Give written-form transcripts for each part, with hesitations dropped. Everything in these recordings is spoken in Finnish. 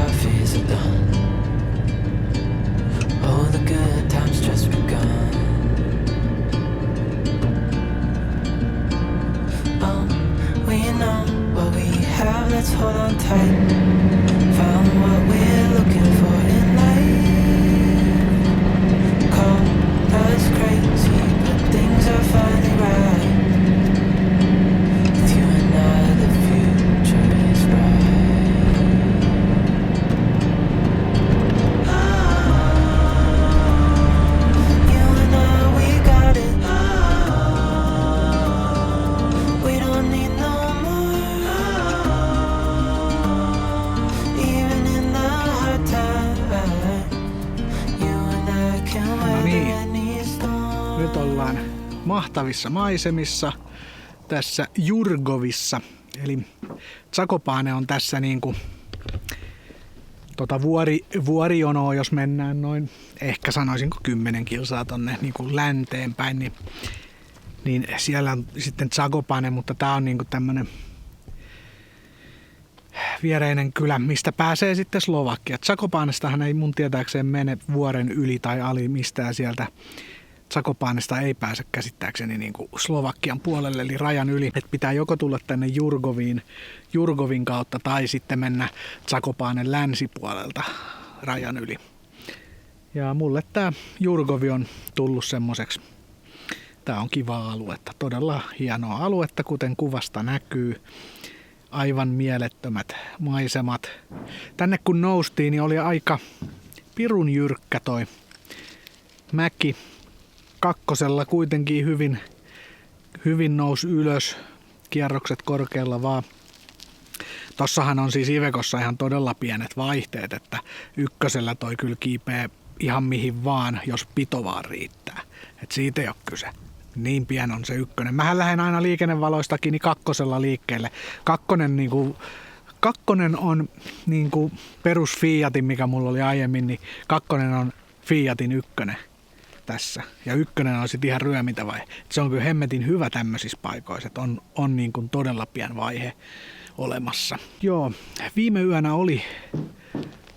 our fears are done. Oh, the good times just begun. Oh, we know what we have, let's hold on tight. Found what we're looking for in life. Cold as crazy, but things are finally right. With you and I, the future is bright. You and I, we got it. We don't need no more. Even in the hard time, you and I can weather any storm. Nyt ollaan mahtavissa maisemissa tässä Jurgovissa. Eli Zakopane on tässä niinku vuorijonoa, jos mennään noin, ehkä sanoisinko 10 kilsaa tonne niinku länteen päin, niin siellä on sitten Zakopane, mutta tää on niinku tämmönen viereinen kylä, mistä pääsee sitten Slovakia. Zakopanestahan ei mun tietääkseen mene vuoren yli tai ali mistään sieltä. Zakopanesta ei pääse käsittääkseni niin kuin Slovakian puolelle, eli rajan yli. Et pitää joko tulla tänne Jurgovin kautta tai sitten mennä Zakopanen länsipuolelta rajan yli. Ja mulle tää Jurgovi on tullut semmoiseksi. Tää on kivaa aluetta, todella hienoa aluetta, kuten kuvasta näkyy. Aivan mielettömät maisemat. Tänne kun noustiin, niin oli aika pirun jyrkkä toi mäki. Kakkosella kuitenkin hyvin nousi ylös, kierrokset korkealla vaan. Tossahan on siis Ivekossa ihan todella pienet vaihteet, että ykkösellä toi kyllä kiipee ihan mihin vaan, jos pito vaan riittää. Et siitä ei ole kyse. Niin pien on se ykkönen. Mähän lähden aina liikennevaloistakin niin kakkosella liikkeelle. Kakkonen on niinku perus Fiatin, mikä mulla oli aiemmin, niin kakkonen on Fiatin ykkönen tässä. Ja ykkönen on sitten ihan ryömintä vaihe. Se on kyllä hemmetin hyvä tämmöisissä paikoissa, että on niin kuin todella pian vaihe olemassa. Joo, viime yönä oli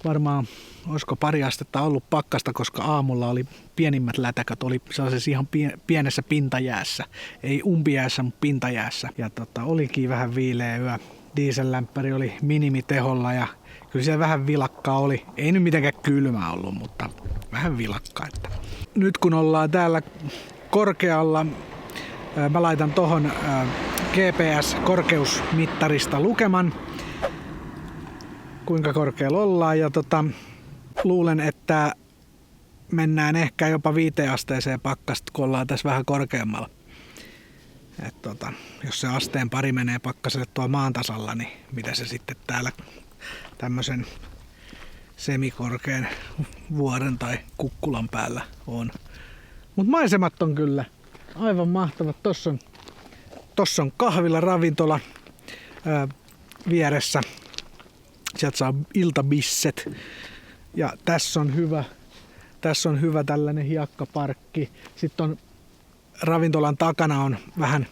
varmaan, olisiko pari astetta ollut pakkasta, koska aamulla oli pienimmät lätäköt, oli sellaisessa ihan pienessä pintajäässä. Ei umpijäässä, mutta pintajäässä. Ja olikin vähän viileä yö. Diesellämppäri oli minimiteholla ja kyllä siellä vähän vilakkaa oli. Ei nyt mitenkään kylmä ollut, mutta vähän vilakkaa. Nyt kun ollaan täällä korkealla, mä laitan tohon GPS-korkeusmittarista lukeman, kuinka korkealla ollaan. Ja luulen, että mennään ehkä jopa 5 asteeseen pakkasta, kun ollaan tässä vähän korkeammalla. Jos se asteen pari menee pakkaselle tuolla maan tasalla, niin mitä se sitten täällä tämmöisen semikorkean vuoren tai kukkulan päällä on. Mutta maisemat on kyllä aivan mahtavat. Tossa on kahvila, ravintola vieressä. Sieltä saa iltabisset. Ja tässä on hyvä tällainen hiekkaparkki. Sitten on ravintolan takana on vähän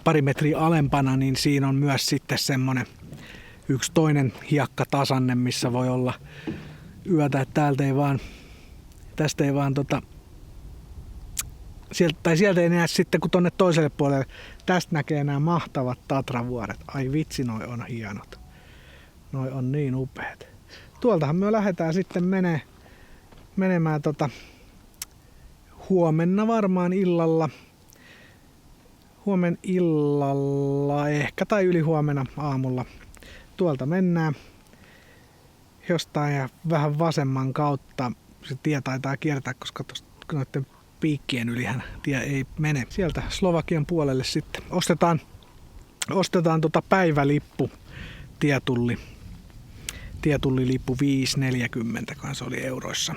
pari metriä alempana, niin siinä on myös sitten semmonen yksi toinen hiekkatasanne, missä voi olla yötä, että tästä ei vaan sieltä ei näe sitten kun tonne toiselle puolelle. Tästä näkee nämä mahtavat Tatravuoret. Ai vitsi, noi on hienot. Noi on niin upeat. Tuoltahan me lähdetään sitten menemään huomenna varmaan illalla. Huomen illalla ehkä tai ylihuomenna aamulla. Tuolta mennään jostain ja vähän vasemman kautta. Se tie taitaa kiertää, koska noiden piikkien ylihän tie ei mene. Sieltä Slovakian puolelle sitten ostetaan päivälippu, tietullilippu 5,40, kan se oli euroissa.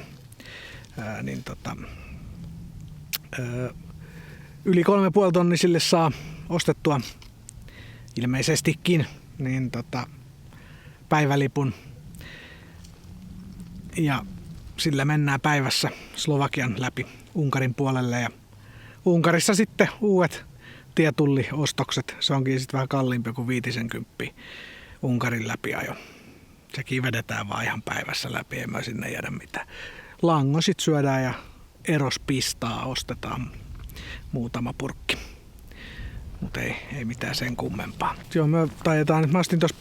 Yli 3,5 tonnisille saa ostettua ilmeisestikin niin päivälipun ja sillä mennään päivässä Slovakian läpi Unkarin puolelle ja Unkarissa sitten uudet tietulliostokset. Se onkin sitten vähän kalliimpi kuin 50 Unkarin läpiajo. Sekin vedetään vaan ihan päivässä läpi, ei mä sinne jäädä mitään. Langosit syödään ja Eros pistaa, ostetaan muutama purkki. Mutta ei mitään sen kummempaa. Joo, mä ostin tuossa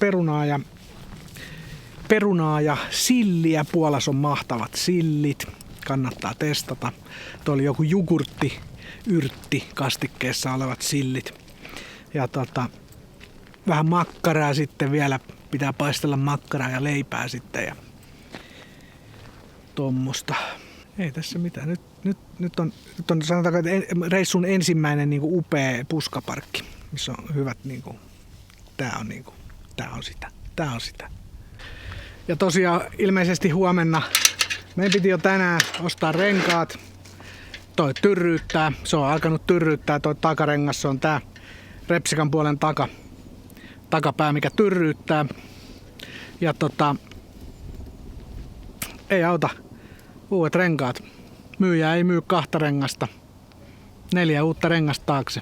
perunaa ja silliä. Puolassa on mahtavat sillit. Kannattaa testata. Tuo oli joku yrtti kastikkeessa olevat sillit. Ja vähän makkaraa sitten vielä. Pitää paistella makkaraa ja leipää sitten ja tommosta. Ei tässä mitään. Nyt on sanotaanko, että reissun ensimmäinen niinku upea puskaparkki, missä on hyvät niinku, tää on sitä. Ja tosiaan ilmeisesti huomenna meidän piti jo tänään ostaa renkaat. Toi tyrryyttää, se on alkanut tyrryyttää, toi takarengas, se on tää repsikan puolen takapää, mikä tyrryyttää. Ja ei auta uudet renkaat. Myyjä ei myy 2 rengasta. 4 uutta rengasta taakse.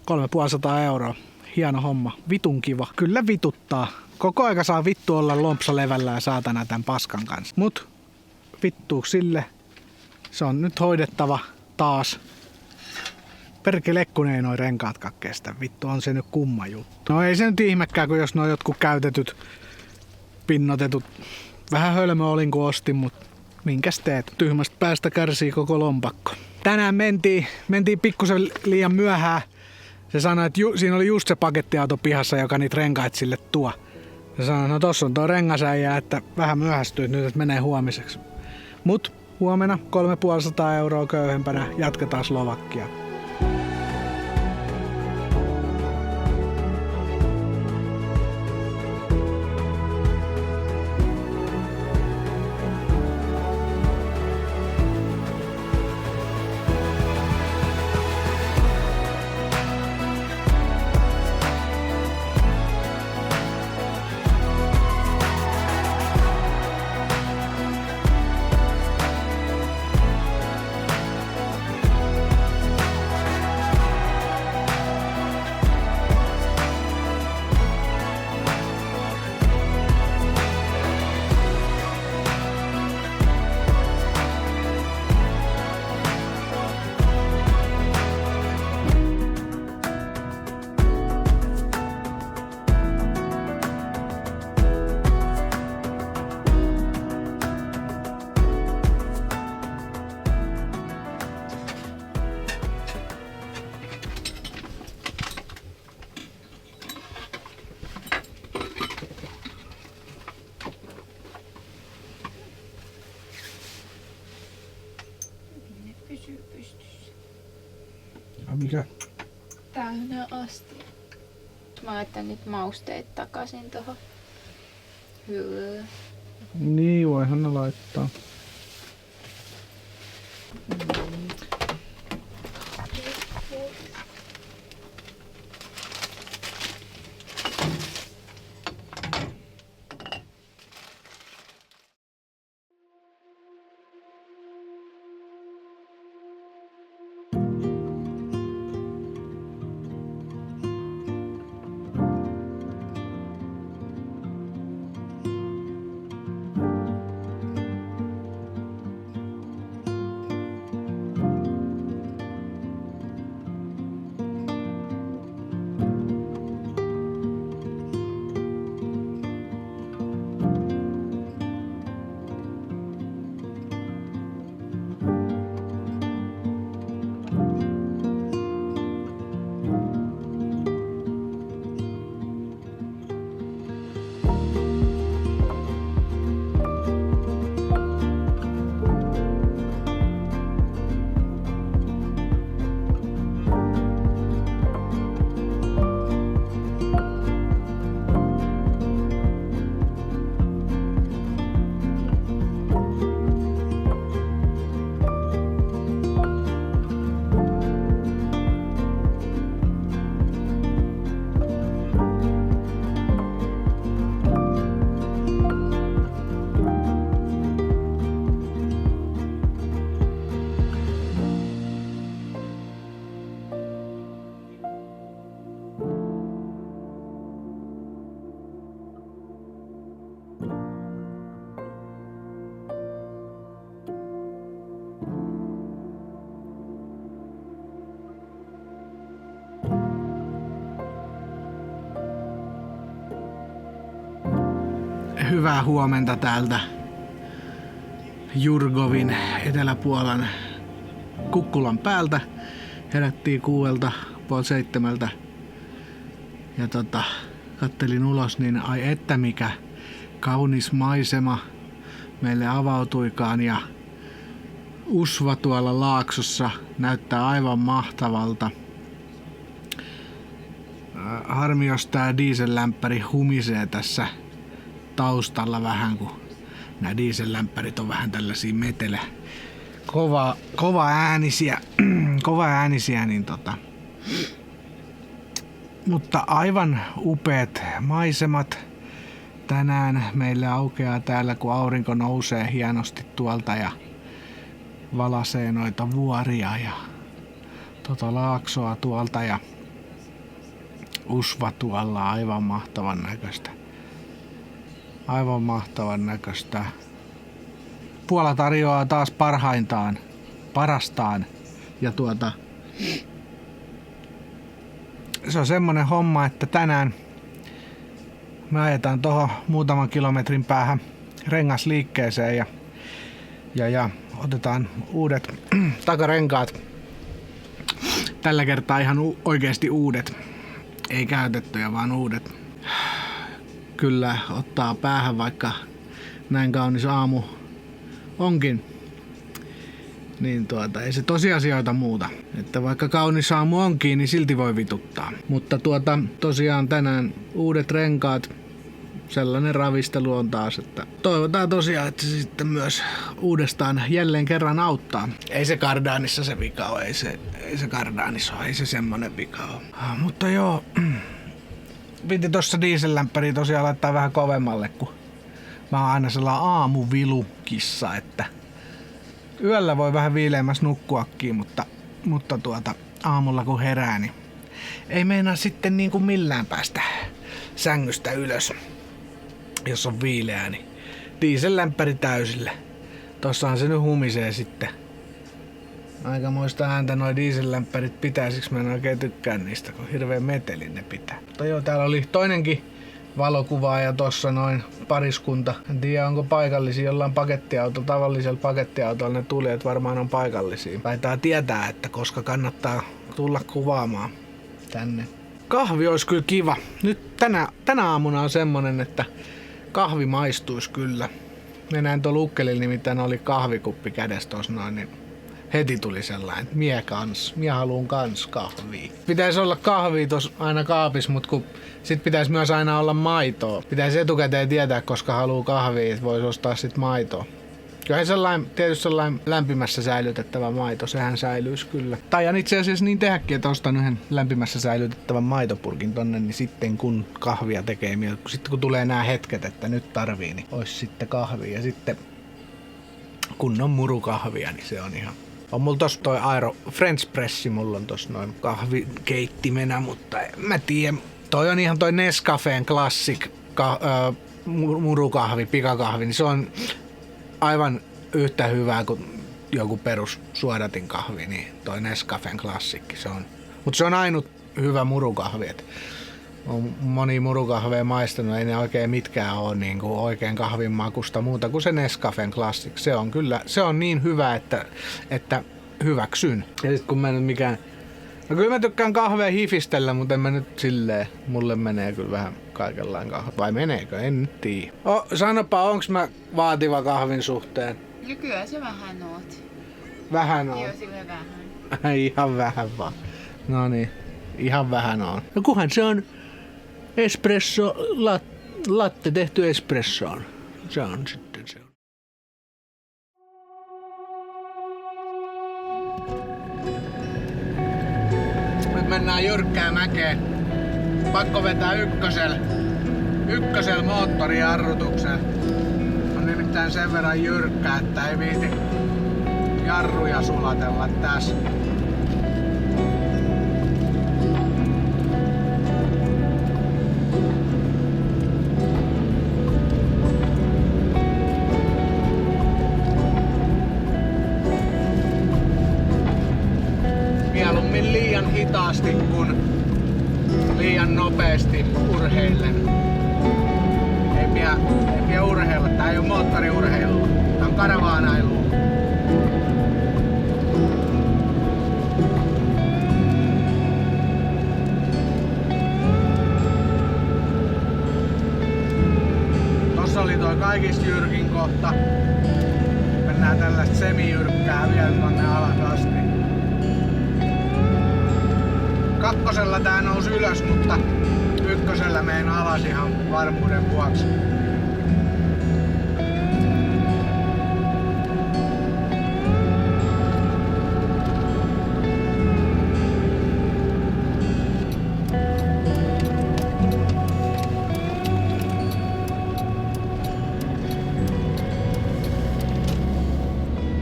350 €. Hieno homma. Vitun kiva. Kyllä vituttaa. Koko aika saa vittu olla lompsalevällä ja saatana tämän paskan kanssa. Mut vittuu sille. Se on nyt hoidettava taas. Perkele, kun ei noi renkaatkaan kestä. Vittu, on se nyt kumma juttu. No ei se nyt ihmekään, kun jos noi jotkut käytetyt, pinnotetut. Vähän hölmö olin, kun ostin, mut minkäs teet? Tyhmästä päästä kärsii koko lompakko. Tänään mentiin pikkusen liian myöhään. Se sanoi, että siinä oli just se pakettiauto pihassa, joka niitä renkaita sille tuo. Se sanoi, no tossa on tuo rengasäijä, että vähän myöhästyy nyt, että menee huomiseksi. Mut huomenna 350 € köyhempänä jatketaan Slovakkia. Pysyy pystyssä. Mikä? Täynnä asti. Mä laitan nyt mausteet takaisin tohon hyllyyn. Niin, voihan ne laittaa. Hyvää huomenta täältä Jurgovin Eteläpuolan kukkulan päältä. Herättiin 6:30 ja kattelin ulos, niin ai että mikä kaunis maisema meille avautuikaan ja usva tuolla laaksossa näyttää aivan mahtavalta. Harmi, jos tää diesellämppäri humisee tässä taustalla vähän, kun nämä diesellämppärit on vähän tällaisia kova äänisiä, niin mutta aivan upeat maisemat tänään meille aukeaa täällä, kun aurinko nousee hienosti tuolta ja valasee noita vuoria ja laaksoa tuolta ja usva tuolla aivan mahtavan näköistä. Aivan mahtavan näköistä. Puola tarjoaa taas parastaan ja se on semmonen homma, että tänään me ajetaan tuohon muutaman kilometrin päähän rengasliikkeeseen ja otetaan uudet takarenkaat. Tällä kertaa ihan oikeesti uudet. Ei käytettyjä, vaan uudet. Kyllä ottaa päähän, vaikka näin kaunis aamu onkin. Niin ei se tosiasioita muuta. Että vaikka kaunis aamu onkin, niin silti voi vituttaa. Mutta tosiaan tänään uudet renkaat. Sellainen ravistelu on taas, että toivotaan tosiaan, että se sitten myös uudestaan jälleen kerran auttaa. Ei se Kardaanissa se vika ole, ei se Kardaanissa ole, ei se semmonen vika ole. Mutta joo, piti tossa diesellämpäriä tosiaan laittaa vähän kovemmalle, kun mä oon aina sellainen aamuvilukissa, että yöllä voi vähän viileämmässä nukkuakin, mutta aamulla kun herää, niin ei meinaa sitten niin kuin millään päästä sängystä ylös. Jos on viileää, niin diesellämpäri täysillä. Tossahan se nyt humisee sitten. Aikamoista ääntä noi diesellämpärit pitää, siksi mä en oikein tykkään niistä, kun hirveen metelin ne pitää. Mutta joo, täällä oli toinenkin valokuvaaja tossa noin pariskunta. En tiedä onko paikallisia jollain pakettiautolla, tavallisella pakettiautolla ne tulijat varmaan on paikallisia. Taitaa tietää, että koska kannattaa tulla kuvaamaan tänne. Kahvi olisi kyllä kiva. Nyt tänä aamuna on semmonen, että kahvi maistuisi kyllä. Me näin tuolla ukkelilla nimittäin oli kahvikuppi kädessä tossa noin, niin heti tuli sellainen, että mie haluun kans kahvia. Pitäisi olla kahvia tossa aina kaapissa, mutta sit pitäisi myös aina olla maitoa. Pitäisi etukäteen tietää, koska haluu kahvia, että voisi ostaa sit maitoa. Kyllä tietysti sellainen lämpimässä säilytettävä maito, sehän säilyisi kyllä. Tai itse asiassa niin tehdäkin, että ostan yhden lämpimässä säilytettävän maitopurkin tonne, niin sitten kun kahvia tekee, sitten kun tulee nämä hetket, että nyt tarvii, niin olisi sitten kahvia. Ja sitten kun on murukahvia, niin se on ihan... On mulla tossa toi Aero French Pressi, mulla on tossa noin kahvikeittimenä, mutta en mä tiedä. Toi on ihan toi Nescafeen Classic murukahvi, pikakahvi, niin se on aivan yhtä hyvää kuin joku perus suodatin kahvi, niin toi Nescafen klassikki se on. Mutta se on ainut hyvä murukahvi. On monia murukahveja maistanut, ei ne oikein mitkään ole niinku oikein kahvin makusta muuta kuin se Nescafen Classic. Se on kyllä, se on niin hyvä, että hyväksyn. Ja sit kun mä nyt mikään... No kyllä mä tykkään kahvea hifistellä, mutta en mä nyt silleen... Mulle menee kyllä vähän kaikenlainen kahvi. Vai meneekö? En nyt tiedä. Sanopa, onks mä vaativa kahvin suhteen? No kyllä se vähän oot. Vähän on? Joo, sille vähän. Ihan vähän vaan. No niin, ihan vähän on. No kunhan se on espresso, latte tehty espressoon. Se on sitten se. Nyt mennään jyrkkää mäkeen. Pakko vetää ykkösellä moottorijarrutuksella. On nimittäin sen verran jyrkkää, että ei viiti jarruja sulatella tässä. Mieluummin liian hitaasti kuin liian nopeasti urheilen. Ei pidä moottoriurheilua. Tää on karavaanailua. Tossa oli toi kaikista jyrkin kohta. Mennään tällaista semijyrkkää vielä tonne alas asti. Kakkosella tää nousi ylös, mutta ykkösellä menen alas ihan varmuuden vuoksi.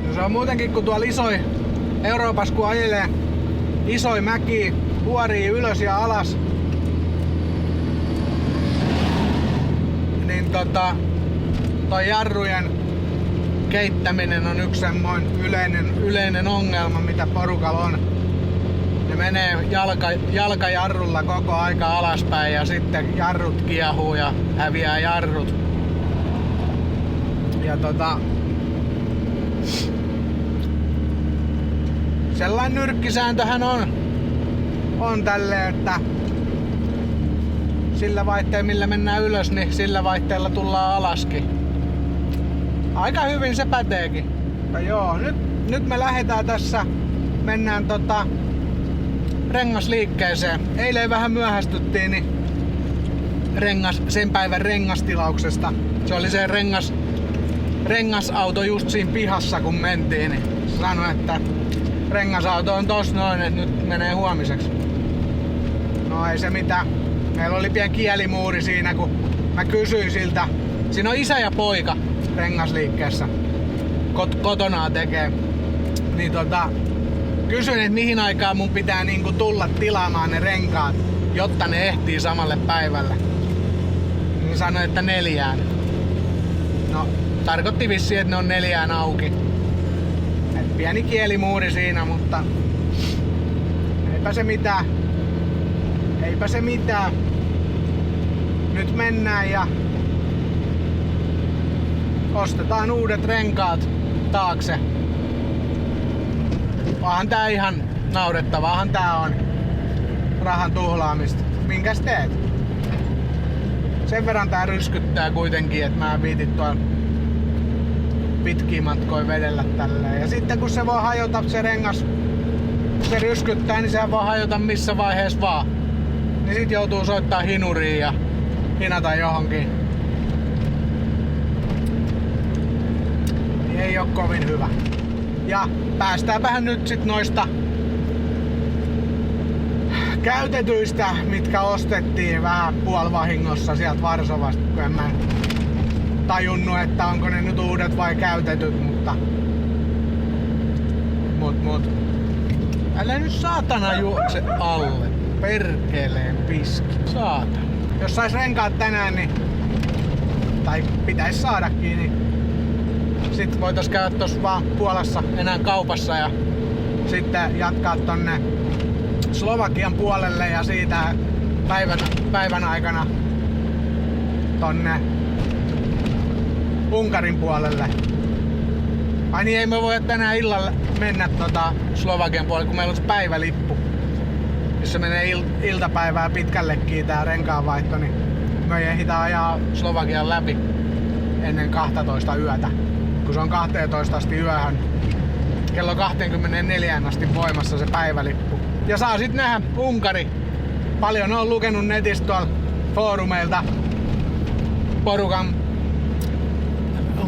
No se on muutenkin kun tuolla Euroopassa kun ajelee isoja mäkiä, huorii ylös ja alas, niin toi jarrujen keittäminen on yksi semmoinen yleinen ongelma mitä porukalla on. Ne menee jalkajarrulla koko aika alaspäin ja sitten jarrut kiehuu ja häviää jarrut. Ja sellainen nyrkkisääntöhän on tälleen, että sillä vaihteella millä mennään ylös, niin sillä vaihteella tullaan alaskin. Aika hyvin se päteekin. Ja joo, nyt me lähdetään tässä, mennään rengasliikkeeseen. Eilen vähän myöhästyttiin, niin sen päivän rengastilauksesta. Se oli se rengasauto just siinä pihassa kun mentiin, niin sanoi, että rengasauto on tossa noin, että nyt menee huomiseksi. No ei se mitään. Meillä oli pieni kielimuuri siinä, kun mä kysyin siltä. Siinä on isä ja poika rengasliikkeessä. Kotonaa tekee. Niin kysyin, että mihin aikaan mun pitää niinku tulla tilaamaan ne renkaat, jotta ne ehtii samalle päivälle. Niin sanoi, että 4. No, tarkoitti vissiin, että ne on 4 auki. Et pieni kielimuuri siinä, mutta eipä se mitään. Eipä se mitään. Nyt mennään ja ostetaan uudet renkaat taakse. Onhan tää ihan naurettavaahan tää on. Rahan tuhlaamista. Minkäs teet? Sen verran tää ryskyttää kuitenkin, että mä viitit tuolla pitkiä matkoja vedellä tälleen. Ja sitten kun se voi hajota se rengas, kun se ryskyttää, niin sehän voi hajota missä vaiheessa vaan. Niin sit joutuu soittaa hinuriin ja hinata johonkin. Niin ei oo kovin hyvä. Ja päästäänpähän nyt sit noista käytetyistä, mitkä ostettiin vähän puolivahingossa sieltä Varsovasta, kun en mä tajunnut, että onko ne nyt uudet vai käytetyt, mutta älä nyt saatana juokse alle. Perkeleen piski. Saatana. Jos sais renkaat tänään, niin tai pitäis saadakin, niin sit voitais käydä tossa vaan Puolassa enää kaupassa ja sitten jatkaa tonne Slovakian puolelle ja siitä päivän aikana tonne Unkarin puolelle. Ai niin, ei me voi tänään illalla mennä Slovakian puolelle, kun meillä on se päivälippu. Jos se menee iltapäivää pitkällekin tää renkaanvaihto, niin me ei ehditä ajaa Slovakian läpi ennen 12 yötä. Kun se on 12 asti yöhön, kello 24 asti voimassa se päivälippu. Ja saa sit nähdä Unkari. Paljon on lukenut netistä tuolla foorumeilta porukan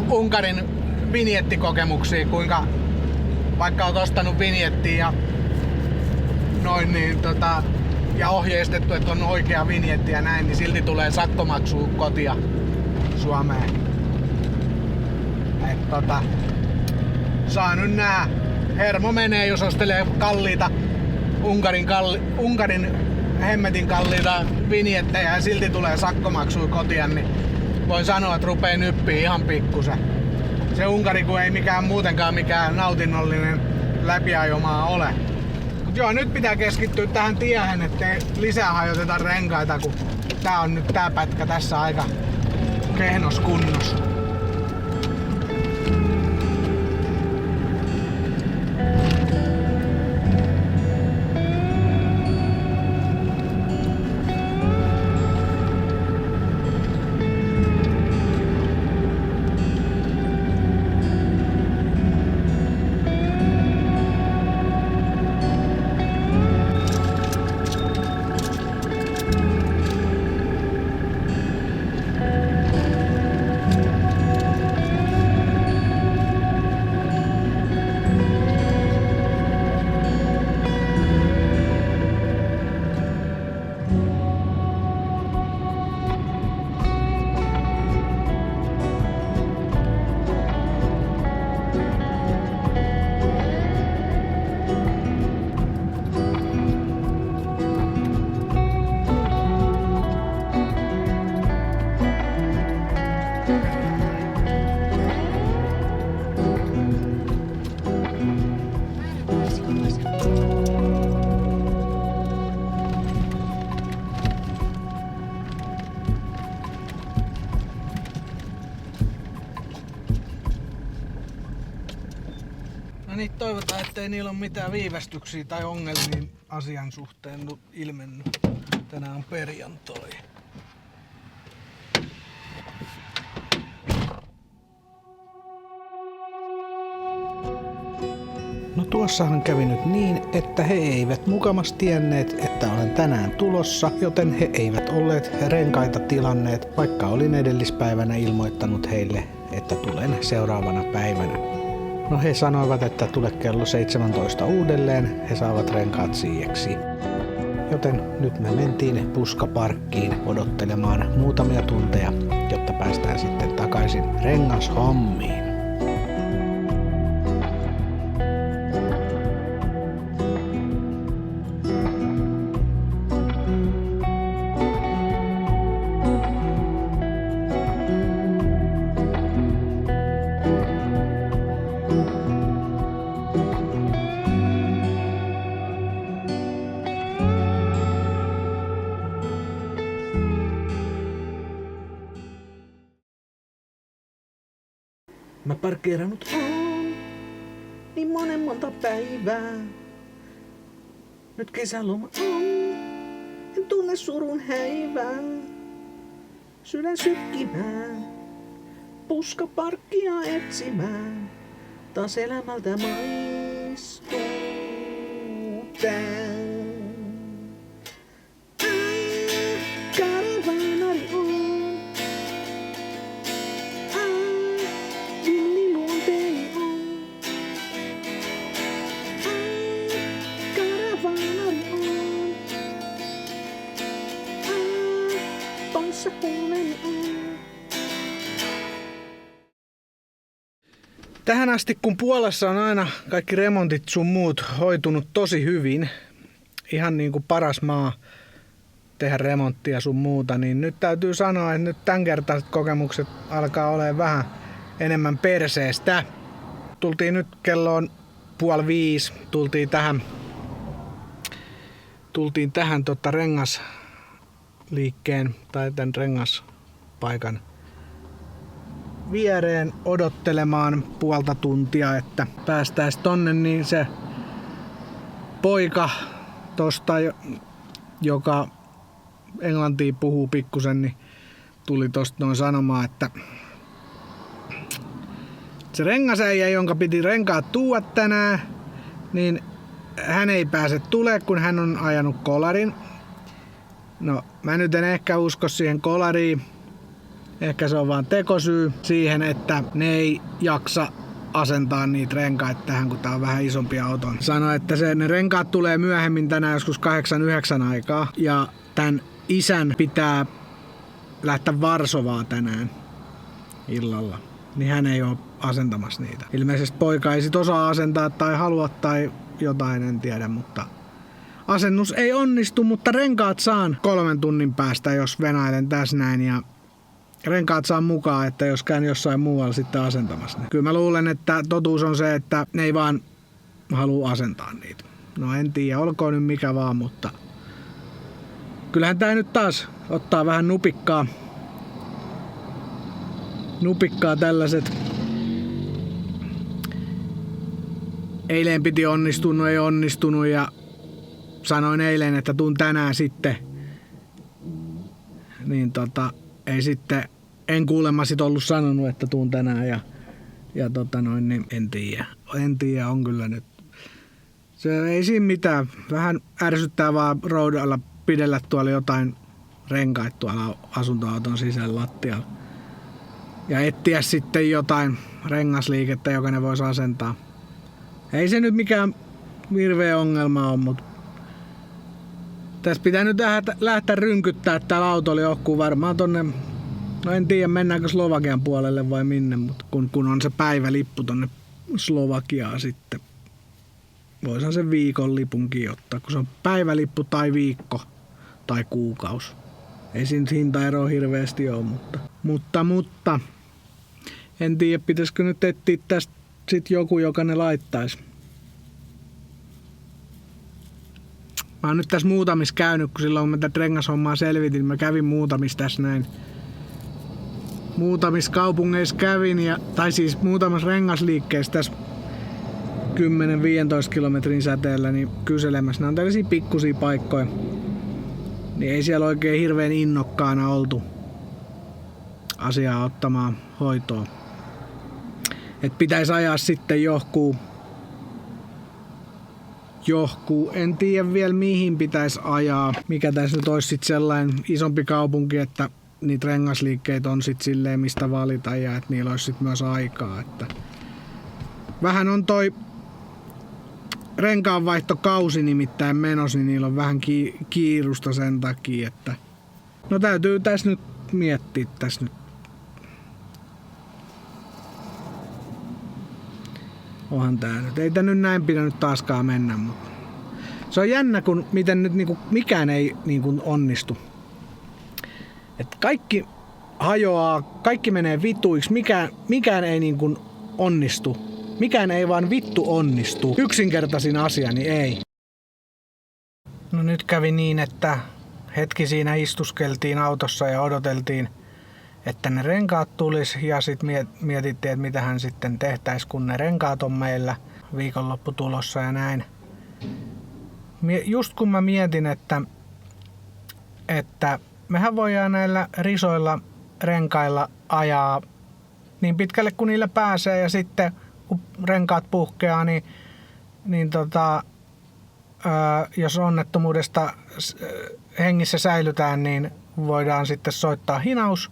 Unkarin vinjettikokemuksia, kuinka vaikka oot ostanut vinjettiä ja noin niin ja ohjeistettu, että on oikea vinjetti ja näin, niin silti tulee sakkomaksu kotia Suomeen. Et saa nyt nää. Hermo menee, jos ostelee kalliita Unkarin hemmetin kalliita vinjettejä ja silti tulee sakkomaksu kotia, niin voin sanoa, että rupee nyppiä ihan pikkusen. Se Unkari, kun ei muutenkaan mikään nautinnollinen läpiajomaa ole. Mut joo, nyt pitää keskittyä tähän tiehen, ettei lisää hajoteta renkaita, kun tää on nyt tää pätkä tässä aika kehnos kunnossa. No niin, toivotaan, ettei niillä ole mitään viivästyksiä tai ongelmia asian suhteen ilmennyt. Tänään on perjantai. No tuossahan kävi nyt niin, että he eivät mukamas tienneet, että olen tänään tulossa, joten he eivät olleet renkaita tilanneet, vaikka olin edellispäivänä ilmoittanut heille, että tulen seuraavana päivänä. No he sanoivat, että tule kello 17 uudelleen, he saavat renkaat siiheksi. Joten nyt me mentiin puskaparkkiin odottelemaan muutamia tunteja, jotta päästään sitten takaisin rengashommiin. Mä parkkeerannut on niin monta päivää. Nyt kesäloma on, en tunne surun häivää. Sydän sykkimään, puskaparkkia etsimään. Taas elämältä maistuu tää. Karavanari on. Tähän asti, kun Puolassa on aina kaikki remontit sun muut hoitunut tosi hyvin, ihan niin kuin paras maa tehdä remonttia sun muuta, niin nyt täytyy sanoa, että nyt tämänkertaiset kokemukset alkaa olemaan vähän enemmän perseestä. Tultiin nyt kelloon 4:30, tultiin tähän rengasliikkeen tai tämän rengaspaikan viereen odottelemaan puolta tuntia, että päästäis tonne, niin se poika tosta, joka englantia puhuu pikkusen, niin tuli tosta noin sanomaan, että se rengasäijä, jonka piti renkaat tuua tänään, niin hän ei pääse tulee, kun hän on ajanut kolarin. No, mä nyt en ehkä usko siihen kolariin. Ehkä se on vaan tekosyy siihen, että ne ei jaksa asentaa niitä renkaita tähän, kun tää on vähän isompi auto. Sano, että ne renkaat tulee myöhemmin tänään joskus 8-9 aikaa. Ja tän isän pitää lähteä Varsovaa tänään illalla. Niin hän ei oo asentamassa niitä. Ilmeisesti poika ei sit osaa asentaa tai halua tai jotain, en tiedä, mutta asennus ei onnistu, mutta renkaat saan 3 tunnin päästä, jos venailen tässä näin, ja renkaat saan mukaan, että jos käyn jossain muualla sitten asentamassa. Kyllä mä luulen, että totuus on se, että ne ei vaan halua asentaa niitä. No en tiedä, olkoon nyt mikä vaan, mutta kyllähän tää nyt taas ottaa vähän nupikkaa tällaiset. Eilen piti onnistunut, ei onnistunut, ja sanoin eilen, että tuun tänään sitten. Niin ei sitten, en kuulemma sit ollut sanonut, että tuun tänään, ja niin en tiedä, on kyllä nyt. Se ei siinä mitään, vähän ärsyttää vaan roudalla pidellä tuolla jotain renkaita tuolla asuntoauton sisällä lattialla. Ja etsiä sitten jotain rengasliikettä, joka ne voisi asentaa. Ei se nyt mikään hirveä ongelma ole, mutta tässä pitää nyt lähteä rynkyttää täällä autolla johonkin varmaan tonne, no en tiedä mennäänkö Slovakian puolelle vai minne, mutta kun on se päivälippu tonne Slovakiaan sitten. Voisihan sen viikon lipunkin ottaa, kun se on päivälippu tai viikko tai kuukausi. Ei siinä hintaeroa hirveästi ole, mutta en tiedä, pitäisikö nyt etsiä tästä sit joku, joka ne laittaisi. Mä oon nyt tässä muutamissa käynyt, kun silloin kun mä tätä rengashommaa selvitin, niin mä kävin muutamissa tässä näin. Muutamissa kaupungeissa kävin, tai siis muutamassa rengasliikkeessä tässä 10-15 kilometrin säteellä niin kyselemässä. Nämä on tällaisia pikkusia paikkoja. Niin ei siellä oikein hirveän innokkaana oltu asiaa ottamaan hoitoa. Et pitäisi ajaa sitten johonkin, en tiedä vielä mihin pitäisi ajaa. Mikä tässä nyt olisi sitten sellainen isompi kaupunki, että niitä rengasliikkeitä on sitten silleen mistä valita ja että niillä olisi sitten myös aikaa. Että vähän on toi renkaanvaihtokausi nimittäin menossa, niin niillä on vähän kiirusta sen takia, että no täytyy tässä nyt miettiä tässä nyt. Onhan tää nyt. Ei tää nyt näin pidä nyt taaskaan mennä, mutta se on jännä, kun miten nyt niinku mikään ei niinku onnistu. Et kaikki hajoaa, kaikki menee vituiksi, mikään ei niinku onnistu. Mikään ei vaan vittu onnistu. Yksinkertaisin asia, niin ei. No nyt kävi niin, että hetki siinä istuskeltiin autossa ja odoteltiin, että ne renkaat tulis ja sitten mietittiin, että mitähän sitten tehtäisiin, kun ne renkaat on meillä viikonloppu tulossa ja näin. Just kun mä mietin, että mehän voidaan näillä risoilla renkailla ajaa niin pitkälle kuin niillä pääsee ja sitten kun renkaat puhkeaa, niin jos onnettomuudesta hengissä säilytään, niin voidaan sitten soittaa hinaus,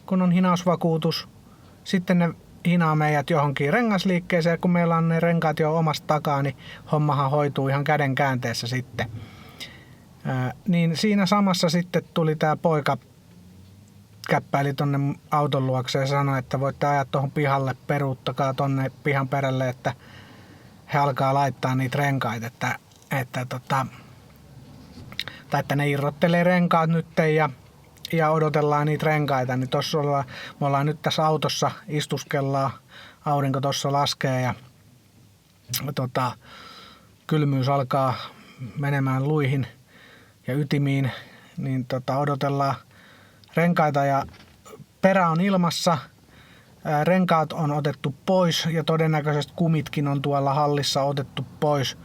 kun on hinausvakuutus. Sitten ne hinaa meidät johonkin rengasliikkeeseen, kun meillä on ne renkaat jo omasta takaa, niin hommahan hoituu ihan käden käänteessä sitten. Niin siinä samassa sitten tuli tää poika, käppäili tonne auton luokse ja sanoi, että voitte ajaa tuohon pihalle, peruuttakaa tonne pihan perälle, että he alkaa laittaa niitä renkaita, tai että ne irrottelee renkaat nyt ja odotellaan niitä renkaita, niin tossa me ollaan nyt tässä autossa, istuskellaan, aurinko tossa laskee ja kylmyys alkaa menemään luihin ja ytimiin, niin odotellaan renkaita ja perä on ilmassa, renkaat on otettu pois ja todennäköisesti kumitkin on tuolla hallissa otettu pois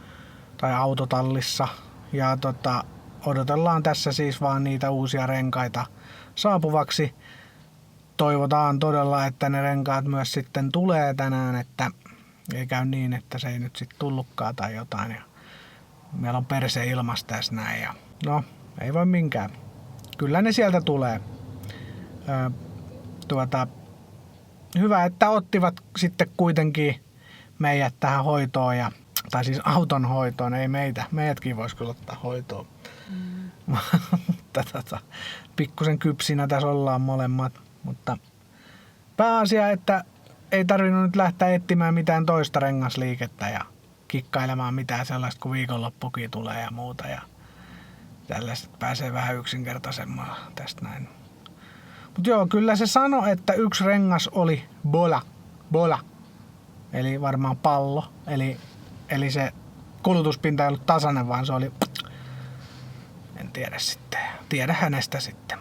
tai autotallissa ja odotellaan tässä siis vaan niitä uusia renkaita saapuvaksi. Toivotaan todella, että ne renkaat myös sitten tulee tänään, että ei käy niin, että se ei nyt sitten tullutkaan tai jotain. Ja meillä on perse ilmasta tässä näin ja no, ei voi minkään. Kyllä ne sieltä tulee. Hyvä, että ottivat sitten kuitenkin meidät tähän hoitoon, tai siis auton hoitoon, ei meitä. Meidätkin voisi kyllä ottaa hoitoon. Mutta pikkusen kypsinä tässä ollaan molemmat. Mutta pääasia, että ei tarvinnut nyt lähteä etsimään mitään toista rengasliikettä ja kikkailemaan mitään sellaista, kun viikonloppukin tulee ja muuta. Ja tällaiset pääsee vähän yksinkertaisemmalla tästä näin. Mutta joo, kyllä se sanoi, että yksi rengas oli bola. Eli varmaan pallo. Eli se kulutuspinta ei ollut tasainen, vaan se oli... En tiedä sitten. Tiedä hänestä sitten.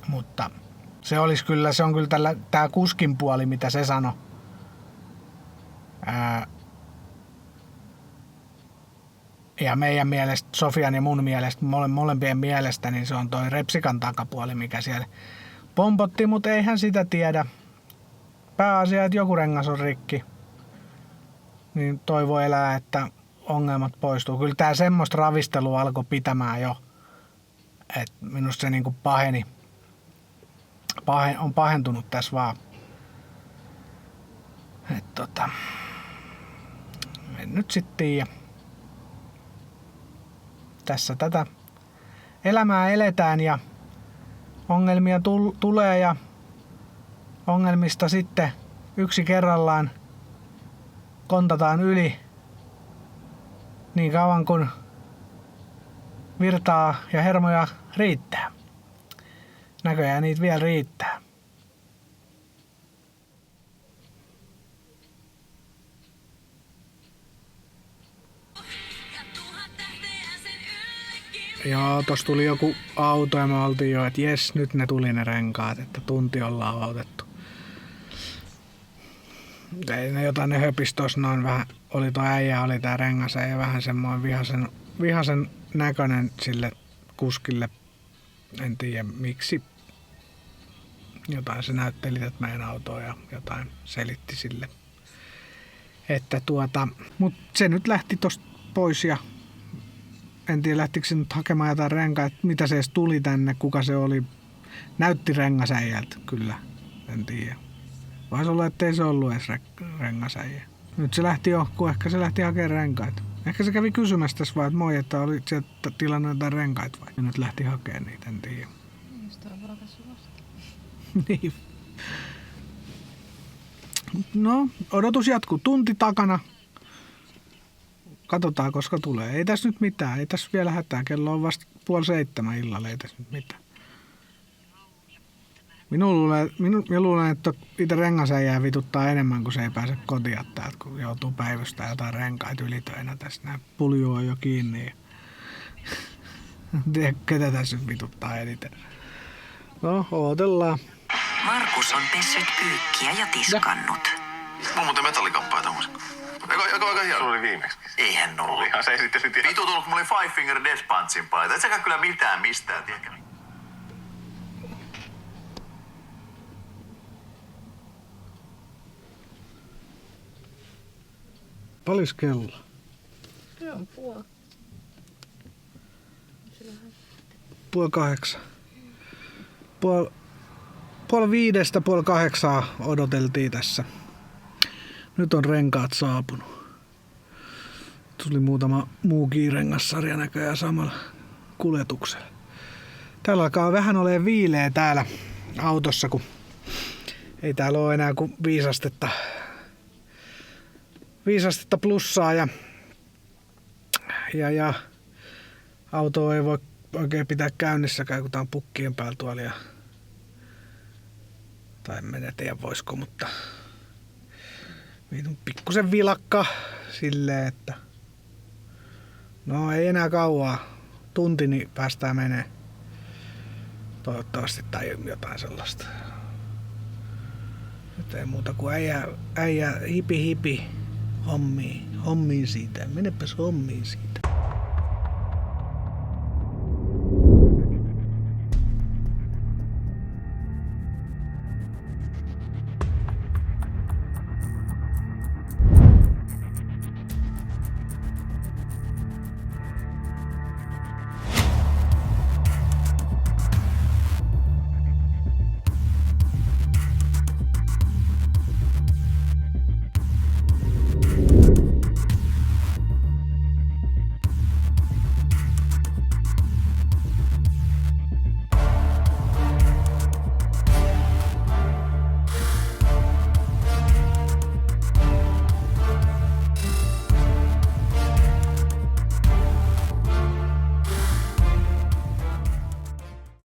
Mutta se olisi kyllä, se on kyllä tää kuskin puoli, mitä se sanoi. Ja meidän mielestä, Sofian ja mun mielestä, molempien mielestä, niin se on toi repsikan takapuoli, mikä siellä pompotti, mutta eihän sitä tiedä. Pääasia, että joku rengas on rikki. Niin toivo elää, että ongelmat poistuu. Kyllä tää semmoista ravistelua alkoi pitämään jo. Et minusta se niinku on pahentunut tässä vaan. En nyt sitten tiedä. Tässä tätä elämää eletään ja ongelmia tulee ja ongelmista sitten yksi kerrallaan kontataan yli niin kauan kun virtaa ja hermoja riittää. Näköjään niitä vielä riittää. Joo, tossa tuli joku auto ja me oltiin jo, että jes, nyt ne tuli ne renkaat, että tunti ollaan odotettu. Ei ne jotain ne höpis tossa noin vähän. Oli tuo äijä, oli tää rengas ja vähän semmoinen vihasen näköinen sille kuskille. En tiedä miksi. Jotain se näytteli, että meidän autoa ja jotain selitti sille. Että mut se nyt lähti tosta pois ja en tiedä lähtikö se nyt hakemaan jotain renkaita, mitä se edes tuli tänne, kuka se oli. Näytti rengasäijältä kyllä, en tiedä. Voisi olla, ettei se ollut edes rengasäijä. Nyt se lähti johkuun, ehkä se lähti hakemaan renkaita. Ehkä se kävi kysymässä tässä vaan, että moi, että oli sieltä tilannut jotain renkaita vai. Ja nyt lähti hakemaan niitä, en tiedä. Just toi valkaisu vasta. Niin. No, odotus jatkuu. Tunti takana. Katsotaan, koska tulee. Ei tässä nyt mitään. Ei tässä vielä hätää. Kello on vasta 6:30 illalla. Ei tässä nyt mitään. Minä luulen, että itse rengasäijää vituttaa enemmän, kun se ei pääse kotiin täältä, kun joutuu päivystämään jotain renkaita ylitöinä tässä. Nämä pulju on jo kiinni. Tiedä, ketä tässä nyt vituttaa eniten. No, odotellaan. Markus on pessyt pyykkiä ja tiskannut. Mulla on muuten metallikampaa tommosen. Aika hieno. Sulla oli viimeksi. Eihän ollut. Ihan se esitti sitten. Vitu tullut, kun mulla oli Five Finger Death Punchin paita. Et säkään kyllä mitään mistään, tiedäkö? Paljonko kello? Se on puoli. 7:30. 7:30, 7:30 odoteltiin tässä. Nyt on renkaat saapunut. Tuli muutama muukin rengassarja näköjään samalla kuljetuksella. Täällä alkaa vähän olemaan viileä täällä autossa, kun ei täällä ole enää kuin 5 astetta plussaa ja autoa ei voi oikein pitää käynnissäkään, kun tää on pukkien päällä tuolla. Tai en tiedä voisiko, mutta pikkusen vilakka silleen, että no ei enää kauaa. Tunti niin päästään menee. Toivottavasti tai jotain sellaista. Nyt ei muuta kuin äijä hipi hommiin siitä. Menepäs hommiin siitä.